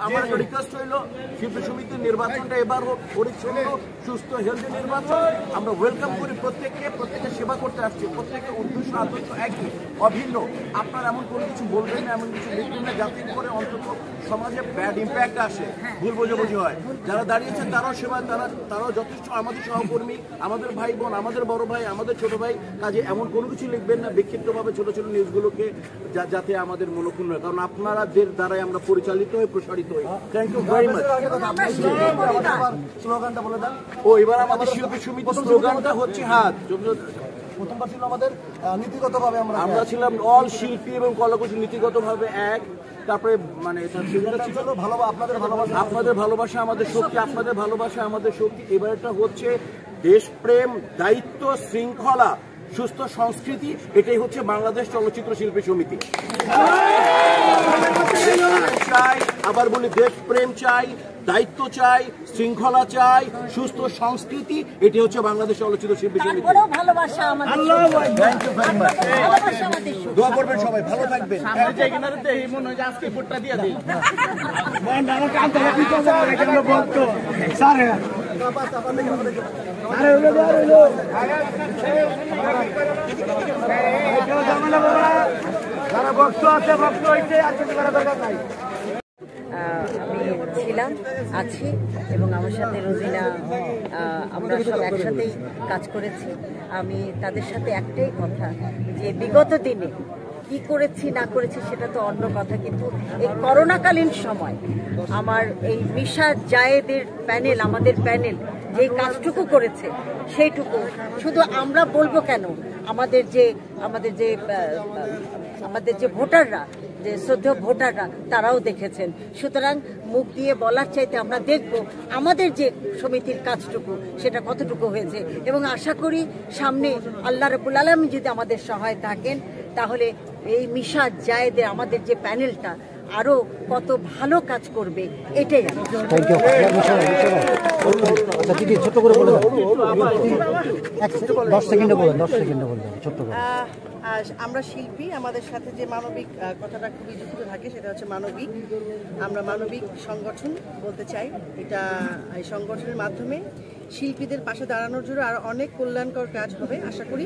আমার একটা রিকোয়েস্ট হইল শিল্পী সমিতির নির্বাচনটা এবার হোক পরিচ্ছন্ন সুস্থ হেলদি নির্বাচন। আমরা ওয়েলকাম করি প্রত্যেককে সেবা করতে আসছি, প্রত্যেকের উদ্দেশ্য আদর্শ একই অভিন্ন। আপনার এমন কোনো কিছু বলবেন না, এমন কিছু লিখবেন না যাতে করে অন্তত সমাজে ব্যাড ইম্প্যাক্ট আসে, ভুল বোঝাবুঝি হয়। যারা দাঁড়িয়েছেন তারাও সেবা, তারাও যথেষ্ট আমাদের সহকর্মী, আমাদের ভাই বোন, আমাদের বড় ভাই, আমাদের ছোট ভাই। কাজে এমন কোনো কিছু লিখবেন না বিক্ষিপ্তভাবে ছোট ছোট নিউজগুলোকে, যাতে আমাদের মনোক্ষুণ্ণ হয়, কারণ আপনাদের দ্বারাই আমরা পরিচালিত হই, প্রসারিত হই। Thank you very much. স্লোগানটা বলে দেন। এবার আমাদের শিল্পী সমিতির স্লোগানটা হচ্ছে হাত। প্রথমবার ছিল আমাদের নীতিগতভাবে আমরা ছিলাম অল শিল্পী এবং কলাকুশলী নীতিগতভাবে এক। তারপরে মানে আপনাদের ভালোবাসা আমাদের শক্তি, আপনাদের ভালোবাসা আমাদের শক্তি। এবারটা হচ্ছে দেশপ্রেম, দায়িত্ব, শৃঙ্খলা, সুস্থ সংস্কৃতি। এটাই হচ্ছে বাংলাদেশ চলচ্চিত্র শিল্পী সমিতি। চাই, আবার বলি, দেশপ্রেম চাই, দায়িত্ব চাই, শৃঙ্খলা চাই, সুস্থ সংস্কৃতি। এটি হচ্ছে বাংলাদেশ চলচ্চিত্র শিল্পী সমিতি। দোয়া করবেন সবাই, ভালো থাকবেন। আমি ছিলাম, আছি, এবং আমার সাথে রোজিনা, আমরা সব একসাথেই কাজ করেছি। আমি তাদের সাথে একটাই কথা, যে বিগত দিনে কি করেছি না করেছি সেটা তো অন্য কথা, কিন্তু এই করোনাকালীন সময় আমার এই মিশা জায়েদের প্যানেল, আমাদের প্যানেল যে কাজটুকু করেছে সেইটুকু শুধু আমরা বলবো কেন, আমাদের যে ভোটাররা, যে শ্রদ্ধেয় ভোটাররা, তারাও দেখেছেন। সুতরাং মুখ দিয়ে বলার চাইতে আমরা দেখব আমাদের যে সমিতির কাজটুকু সেটা কতটুকু হয়েছে, এবং আশা করি সামনে আল্লাহ রাব্বুল আলামিন যদি আমাদের সহায় থাকেন, তাহলে এই মিশা জায়েদের আমাদের যে প্যানেলটা আরো কত ভালো কাজ করবে, এটাই। ছোট করে বলে 10 সেকেন্ডে বলেন, 10 সেকেন্ডে বলেন ছোট করে। আমরা শিল্পী, আমাদের সাথে যে মানবিক কথাটা খুবই যুক্ত থাকে সেটা হচ্ছে মানবিক। আমরা মানবিক সংগঠন বলতে চাই। এটা এই সংগঠনের মাধ্যমে শিল্পীদের পাশে দাঁড়ানোর জন্য আর অনেক কল্যাণকর কাজ হবে আশা করি।